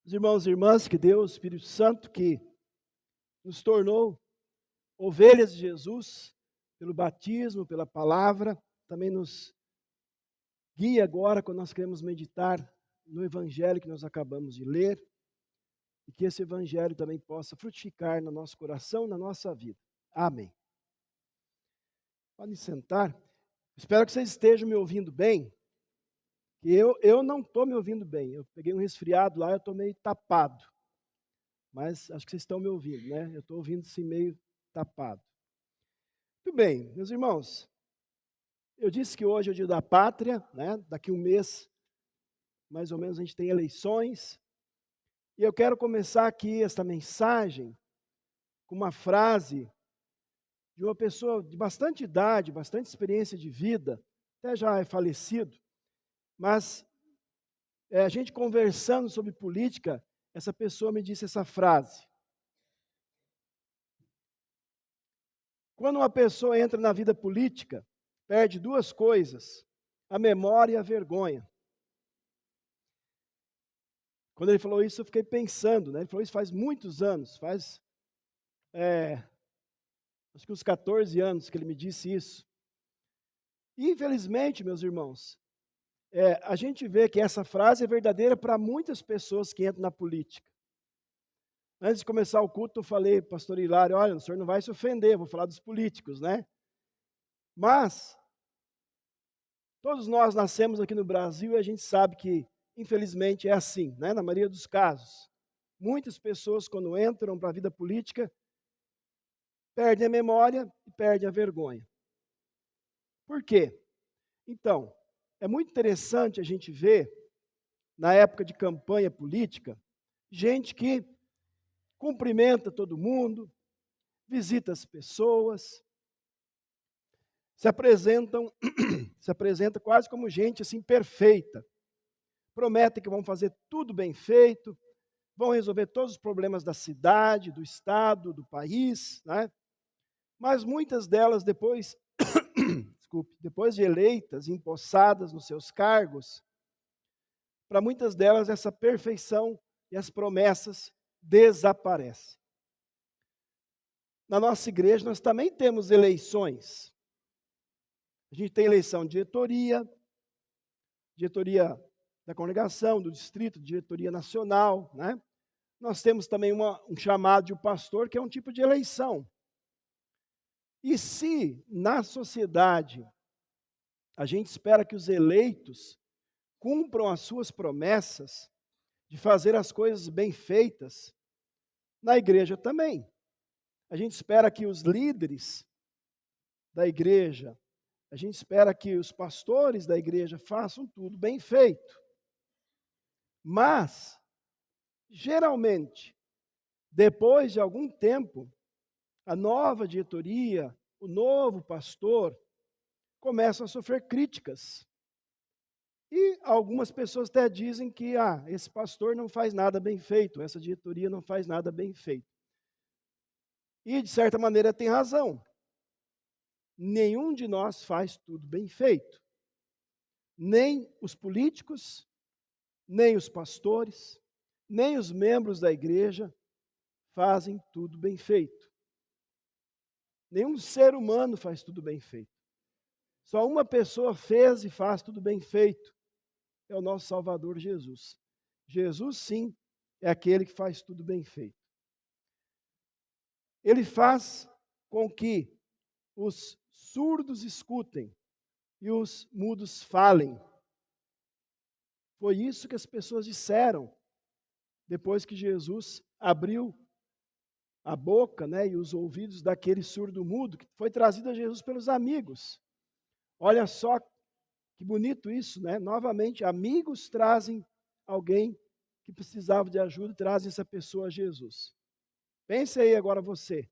Os irmãos e irmãs, que Deus, Espírito Santo, que nos tornou ovelhas de Jesus, pelo batismo, pela palavra, também nos guia agora quando nós queremos meditar no Evangelho que nós acabamos de ler, e que esse Evangelho também possa frutificar no nosso coração, na nossa vida. Amém. Podem sentar. Espero que vocês estejam me ouvindo bem, que eu não estou me ouvindo bem. Eu peguei um resfriado lá, eu estou meio tapado. Mas acho que vocês estão me ouvindo, né? Eu estou ouvindo assim meio tapado. Muito bem, meus irmãos. Eu disse que hoje é o dia da pátria, né? Daqui um mês, mais ou menos, a gente tem eleições. E eu quero começar aqui esta mensagem com uma frase de uma pessoa de bastante idade, bastante experiência de vida, até já é falecido, mas a gente conversando sobre política, essa pessoa me disse essa frase. Quando uma pessoa entra na vida política, perde duas coisas, a memória e a vergonha. Quando ele falou isso, eu fiquei pensando, né? Ele falou isso faz muitos anos, acho que uns 14 anos que ele me disse isso. E, infelizmente, meus irmãos, a gente vê que essa frase é verdadeira para muitas pessoas que entram na política. Antes de começar o culto, eu falei, pastor Hilário, olha, o senhor não vai se ofender, vou falar dos políticos, né? Mas, todos nós nascemos aqui no Brasil e a gente sabe que, infelizmente, é assim, né? Na maioria dos casos. Muitas pessoas, quando entram para a vida política, perdem a memória e perdem a vergonha. Por quê? Então, é muito interessante a gente ver, na época de campanha política, gente que cumprimenta todo mundo, visita as pessoas, se apresenta quase como gente assim perfeita. Prometem que vão fazer tudo bem feito, vão resolver todos os problemas da cidade, do estado, do país, né? Mas muitas delas depois, depois de eleitas, empossadas nos seus cargos, para muitas delas essa perfeição e as promessas desaparecem. Na nossa igreja nós também temos eleições. A gente tem eleição de diretoria da congregação, do distrito, diretoria nacional, né? Nós temos também um chamado de pastor, que é um tipo de eleição. E se na sociedade a gente espera que os eleitos cumpram as suas promessas de fazer as coisas bem feitas, na igreja também. A gente espera que os líderes da igreja, a gente espera que os pastores da igreja façam tudo bem feito. Mas, geralmente, depois de algum tempo, a nova diretoria, o novo pastor, começam a sofrer críticas. E algumas pessoas até dizem que esse pastor não faz nada bem feito, essa diretoria não faz nada bem feito. E, de certa maneira, tem razão. Nenhum de nós faz tudo bem feito. Nem os políticos, nem os pastores, nem os membros da igreja fazem tudo bem feito. Nenhum ser humano faz tudo bem feito. Só uma pessoa fez e faz tudo bem feito. É o nosso Salvador Jesus. Jesus, sim, é aquele que faz tudo bem feito. Ele faz com que os surdos escutem e os mudos falem. Foi isso que as pessoas disseram depois que Jesus abriu a boca, né, e os ouvidos daquele surdo mudo, que foi trazido a Jesus pelos amigos. Olha só que bonito isso, né? Novamente, amigos trazem alguém que precisava de ajuda e trazem essa pessoa a Jesus. Pense aí agora você.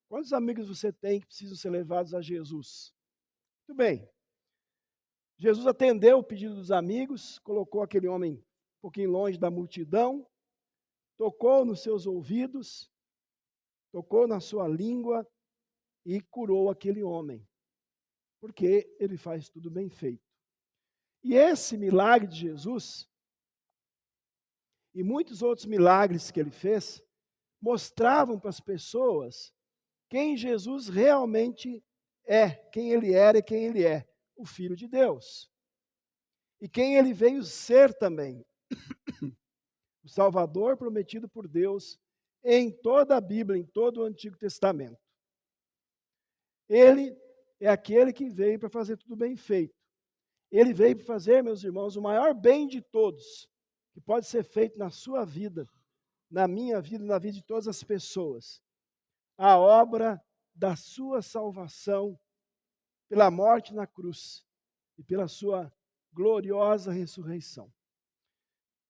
Quantos amigos você tem que precisam ser levados a Jesus? Muito bem. Jesus atendeu o pedido dos amigos, colocou aquele homem um pouquinho longe da multidão, tocou nos seus ouvidos, tocou na sua língua e curou aquele homem, porque ele faz tudo bem feito. E esse milagre de Jesus, e muitos outros milagres que ele fez, mostravam para as pessoas quem Jesus realmente é, quem ele era e quem ele é, o Filho de Deus. E quem ele veio ser também, o Salvador prometido por Deus em toda a Bíblia, em todo o Antigo Testamento. Ele é aquele que veio para fazer tudo bem feito. Ele veio para fazer, meus irmãos, o maior bem de todos, que pode ser feito na sua vida, na minha vida, na vida de todas as pessoas. A obra da sua salvação pela morte na cruz e pela sua gloriosa ressurreição.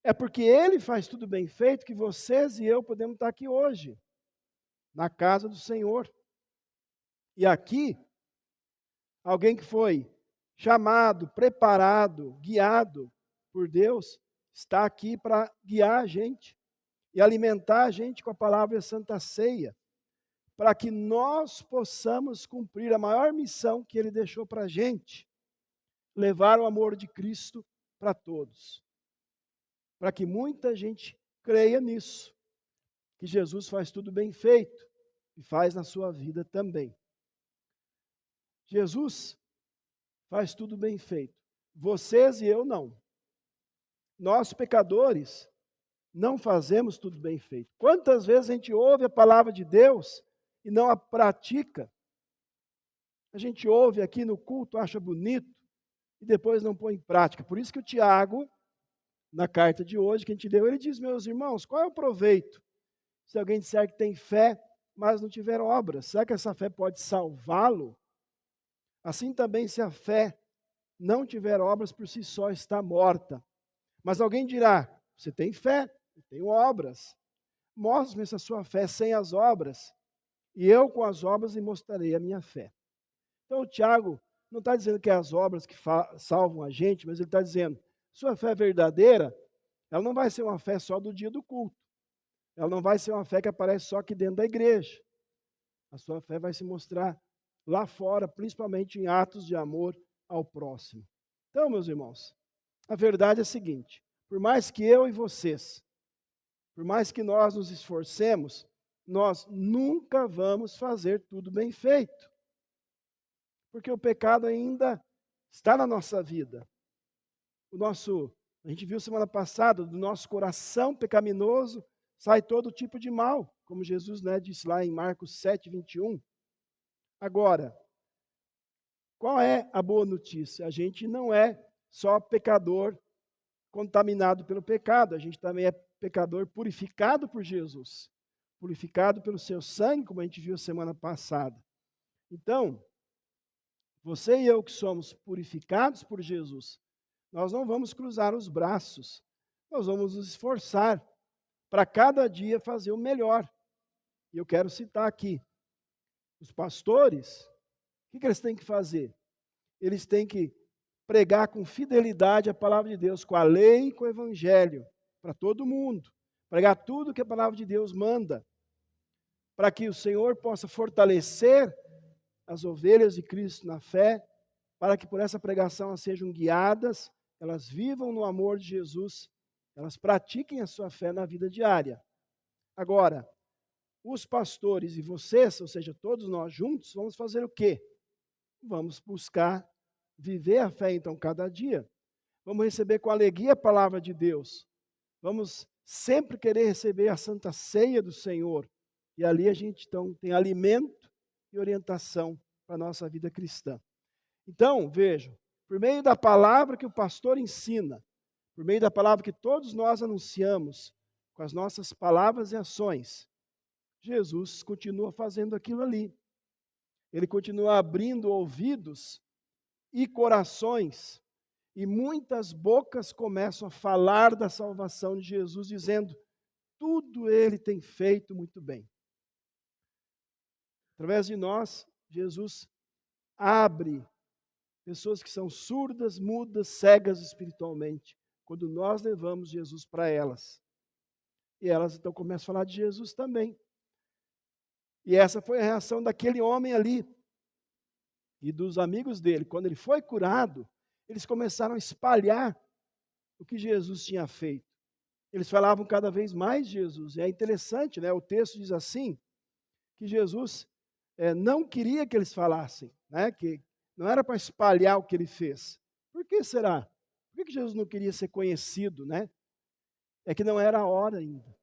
É porque ele faz tudo bem feito que vocês e eu podemos estar aqui hoje, na casa do Senhor. E aqui, alguém que foi chamado, preparado, guiado por Deus, está aqui para guiar a gente e alimentar a gente com a palavra Santa Ceia, para que nós possamos cumprir a maior missão que ele deixou para a gente, levar o amor de Cristo para todos. Para que muita gente creia nisso, que Jesus faz tudo bem feito e faz na sua vida também. Jesus faz tudo bem feito. Vocês e eu não. Nós, pecadores, não fazemos tudo bem feito. Quantas vezes a gente ouve a palavra de Deus e não a pratica? A gente ouve aqui no culto, acha bonito e depois não põe em prática. Por isso que o Tiago, na carta de hoje que a gente leu, ele diz, meus irmãos, qual é o proveito se alguém disser que tem fé, mas não tiver obras? Será que essa fé pode salvá-lo? Assim também, se a fé não tiver obras, por si só está morta. Mas alguém dirá, você tem fé, eu tenho obras. Mostre-me essa sua fé sem as obras, e eu com as obras lhe mostrarei a minha fé. Então o Tiago não está dizendo que é as obras que salvam a gente, mas ele está dizendo, sua fé verdadeira, ela não vai ser uma fé só do dia do culto. Ela não vai ser uma fé que aparece só aqui dentro da igreja. A sua fé vai se mostrar lá fora, principalmente em atos de amor ao próximo. Então, meus irmãos, a verdade é a seguinte, por mais que eu e vocês, por mais que nós nos esforcemos, nós nunca vamos fazer tudo bem feito. Porque o pecado ainda está na nossa vida. A gente viu semana passada, do nosso coração pecaminoso sai todo tipo de mal, como Jesus disse lá em Marcos 7, 21. Agora, qual é a boa notícia? A gente não é só pecador contaminado pelo pecado, a gente também é pecador purificado por Jesus, purificado pelo seu sangue, como a gente viu semana passada. Então, você e eu que somos purificados por Jesus, nós não vamos cruzar os braços, nós vamos nos esforçar para cada dia fazer o melhor. E eu quero citar aqui, os pastores, o que eles têm que fazer? Eles têm que pregar com fidelidade a palavra de Deus, com a lei e com o evangelho, para todo mundo. Pregar tudo que a palavra de Deus manda, para que o Senhor possa fortalecer as ovelhas de Cristo na fé, para que por essa pregação elas sejam guiadas, elas vivam no amor de Jesus, elas pratiquem a sua fé na vida diária. Agora, os pastores e vocês, ou seja, todos nós juntos, vamos fazer o quê? Vamos buscar viver a fé, então, cada dia. Vamos receber com alegria a palavra de Deus. Vamos sempre querer receber a santa ceia do Senhor. E ali a gente, então, tem alimento e orientação para a nossa vida cristã. Então, vejam, por meio da palavra que o pastor ensina, por meio da palavra que todos nós anunciamos, com as nossas palavras e ações, Jesus continua fazendo aquilo ali. Ele continua abrindo ouvidos e corações, e muitas bocas começam a falar da salvação de Jesus, dizendo, tudo ele tem feito muito bem. Através de nós, Jesus abre pessoas que são surdas, mudas, cegas espiritualmente, quando nós levamos Jesus para elas. E elas então começam a falar de Jesus também. E essa foi a reação daquele homem ali e dos amigos dele. Quando ele foi curado, eles começaram a espalhar o que Jesus tinha feito. Eles falavam cada vez mais de Jesus. E é interessante, né? O texto diz assim, que Jesus não queria que eles falassem, né? Que não era para espalhar o que ele fez. Por que será? Por que Jesus não queria ser conhecido, né? É que não era a hora ainda.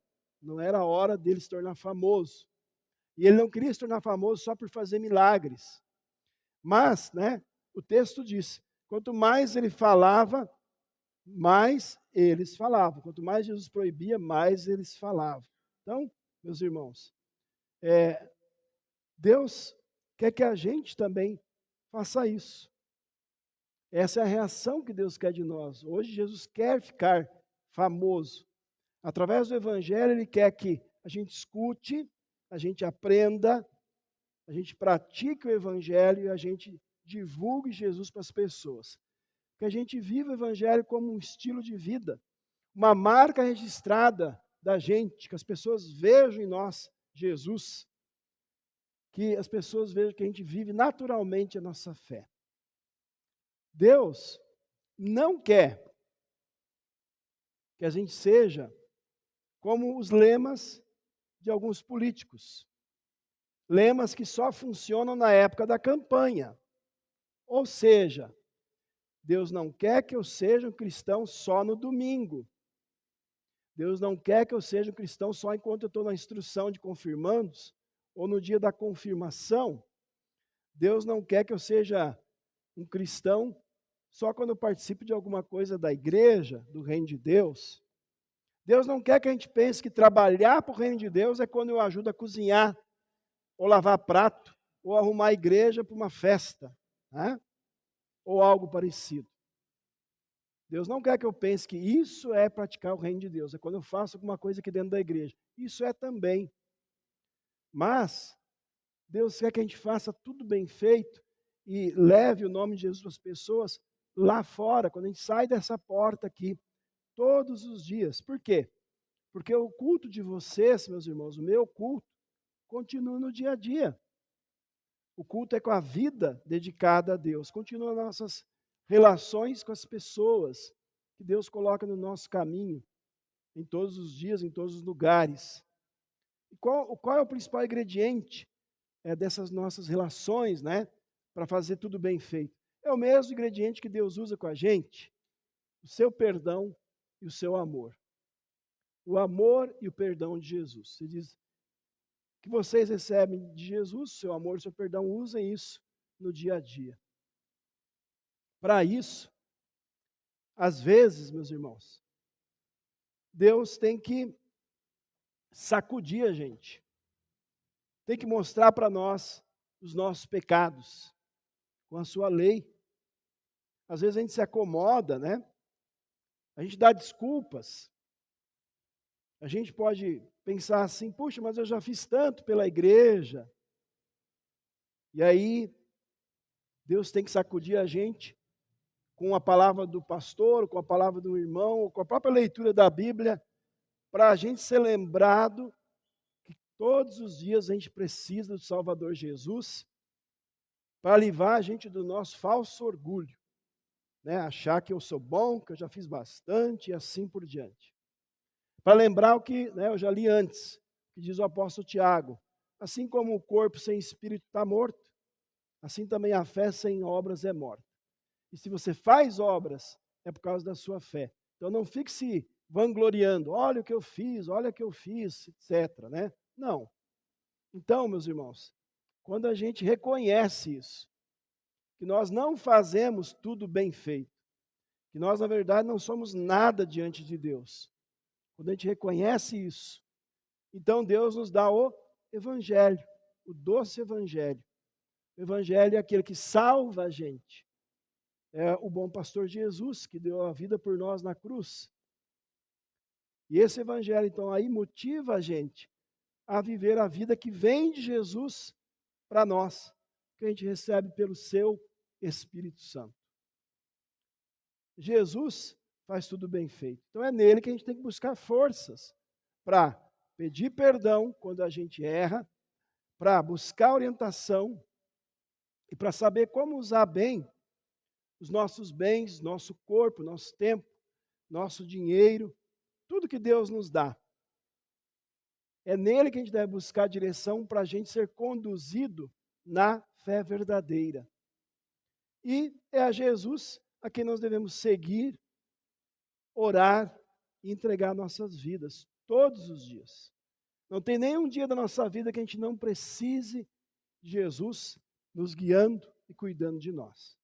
Não era a hora dele se tornar famoso. E ele não queria se tornar famoso só por fazer milagres. Mas, né, o texto diz, quanto mais ele falava, mais eles falavam. Quanto mais Jesus proibia, mais eles falavam. Então, meus irmãos, Deus quer que a gente também faça isso. Essa é a reação que Deus quer de nós. Hoje Jesus quer ficar famoso. Através do Evangelho, Ele quer que a gente escute, a gente aprenda, a gente pratique o Evangelho e a gente divulgue Jesus para as pessoas. Que a gente viva o Evangelho como um estilo de vida, uma marca registrada da gente, que as pessoas vejam em nós Jesus, que as pessoas vejam que a gente vive naturalmente a nossa fé. Deus não quer que a gente seja como os lemas de alguns políticos. Lemas que só funcionam na época da campanha. Ou seja, Deus não quer que eu seja um cristão só no domingo. Deus não quer que eu seja um cristão só enquanto eu estou na instrução de confirmandos ou no dia da confirmação. Deus não quer que eu seja um cristão só quando eu participo de alguma coisa da igreja, do reino de Deus. Deus não quer que a gente pense que trabalhar para o reino de Deus é quando eu ajudo a cozinhar, ou lavar prato, ou arrumar a igreja para uma festa, né? Ou algo parecido. Deus não quer que eu pense que isso é praticar o reino de Deus, é quando eu faço alguma coisa aqui dentro da igreja. Isso é também. Mas Deus quer que a gente faça tudo bem feito e leve o nome de Jesus para as pessoas lá fora, quando a gente sai dessa porta aqui, todos os dias. Por quê? Porque o culto de vocês, meus irmãos, o meu culto, continua no dia a dia. O culto é com a vida dedicada a Deus. Continua nossas relações com as pessoas que Deus coloca no nosso caminho, em todos os dias, em todos os lugares. E qual é o principal ingrediente dessas nossas relações, né? Para fazer tudo bem feito? É o mesmo ingrediente que Deus usa com a gente, o seu perdão e o seu amor. O amor e o perdão de Jesus. Você diz que vocês recebem de Jesus, seu amor e seu perdão, usem isso no dia a dia. Para isso, às vezes, meus irmãos, Deus tem que sacudir a gente. Tem que mostrar para nós os nossos pecados com a sua lei. Às vezes a gente se acomoda, né? A gente dá desculpas. A gente pode pensar assim, puxa, mas eu já fiz tanto pela igreja. E aí, Deus tem que sacudir a gente com a palavra do pastor, com a palavra do irmão, com a própria leitura da Bíblia, para a gente ser lembrado que todos os dias a gente precisa do Salvador Jesus para livrar a gente do nosso falso orgulho, né? Achar que eu sou bom, que eu já fiz bastante e assim por diante. Para lembrar o que, né, eu já li antes, que diz o apóstolo Tiago, assim como o corpo sem espírito está morto, assim também a fé sem obras é morta. E se você faz obras, é por causa da sua fé. Então não fique se vangloriando, olha o que eu fiz, olha o que eu fiz, etc. Né? Não. Então, meus irmãos, quando a gente reconhece isso, que nós não fazemos tudo bem feito, que nós, na verdade, não somos nada diante de Deus, quando a gente reconhece isso, então Deus nos dá o Evangelho, o doce Evangelho. O Evangelho é aquele que salva a gente. É o bom pastor Jesus, que deu a vida por nós na cruz. E esse Evangelho, então, aí motiva a gente a viver a vida que vem de Jesus para nós, que a gente recebe pelo seu Espírito Santo. Jesus faz tudo bem feito. Então é nele que a gente tem que buscar forças para pedir perdão quando a gente erra, para buscar orientação e para saber como usar bem os nossos bens, nosso corpo, nosso tempo, nosso dinheiro, tudo que Deus nos dá. É nele que a gente deve buscar direção para a gente ser conduzido na fé verdadeira. E é a Jesus a quem nós devemos seguir, orar e entregar nossas vidas todos os dias. Não tem nenhum dia da nossa vida que a gente não precise de Jesus nos guiando e cuidando de nós.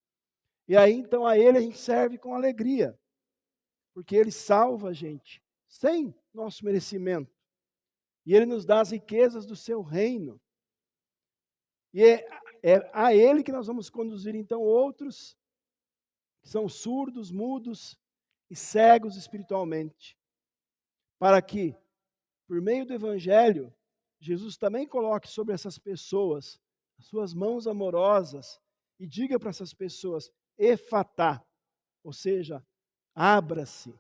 E aí, então, a Ele a gente serve com alegria, porque Ele salva a gente sem nosso merecimento. E Ele nos dá as riquezas do Seu reino. E é a Ele que nós vamos conduzir, então, outros que são surdos, mudos e cegos espiritualmente, para que, por meio do Evangelho, Jesus também coloque sobre essas pessoas as suas mãos amorosas e diga para essas pessoas, efatá, ou seja, abra-se.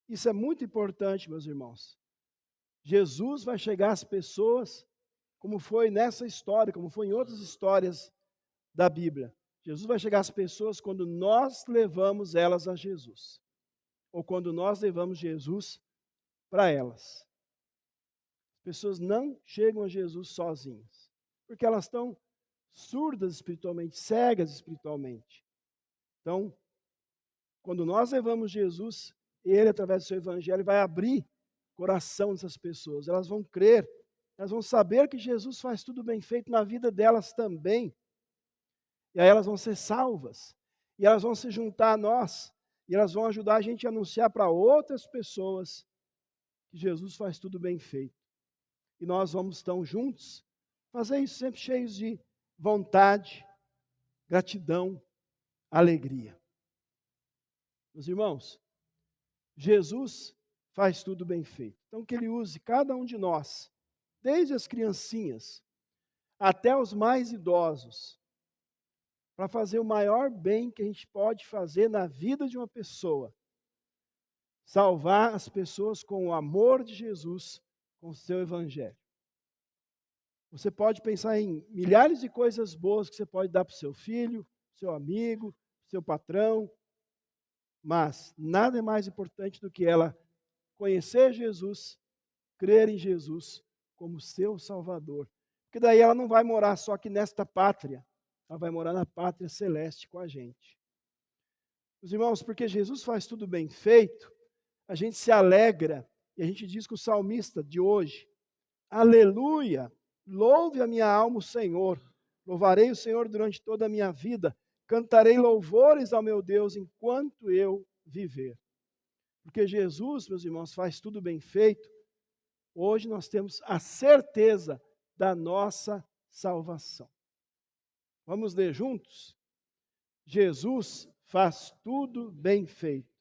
Isso é muito importante, meus irmãos. Jesus vai chegar às pessoas, como foi nessa história, como foi em outras histórias da Bíblia. Jesus vai chegar às pessoas quando nós levamos elas a Jesus, ou quando nós levamos Jesus para elas. As pessoas não chegam a Jesus sozinhas, porque elas estão surdas espiritualmente, cegas espiritualmente. Então, quando nós levamos Jesus, Ele, através do seu Evangelho, vai abrir o coração dessas pessoas. Elas vão crer, elas vão saber que Jesus faz tudo bem feito na vida delas também. E aí elas vão ser salvas. E elas vão se juntar a nós. E elas vão ajudar a gente a anunciar para outras pessoas que Jesus faz tudo bem feito. E nós vamos, então, juntos, fazer isso sempre cheios de vontade, gratidão, alegria. Meus irmãos, Jesus faz tudo bem feito. Então, que Ele use cada um de nós, desde as criancinhas até os mais idosos, para fazer o maior bem que a gente pode fazer na vida de uma pessoa. Salvar as pessoas com o amor de Jesus, com o seu Evangelho. Você pode pensar em milhares de coisas boas que você pode dar para o seu filho, seu amigo, seu patrão, mas nada é mais importante do que ela conhecer Jesus, crer em Jesus como seu Salvador. Porque daí ela não vai morar só aqui nesta pátria, ela vai morar na pátria celeste com a gente. Os irmãos, porque Jesus faz tudo bem feito, a gente se alegra e a gente diz com o salmista de hoje, aleluia, louve a minha alma o Senhor, louvarei o Senhor durante toda a minha vida, cantarei louvores ao meu Deus enquanto eu viver. Porque Jesus, meus irmãos, faz tudo bem feito, hoje nós temos a certeza da nossa salvação. Vamos ler juntos? Jesus faz tudo bem feito.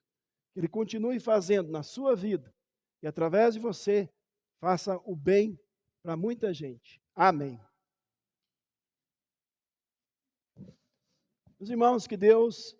Que Ele continue fazendo na sua vida e através de você, faça o bem para muita gente. Amém. Meus irmãos, que Deus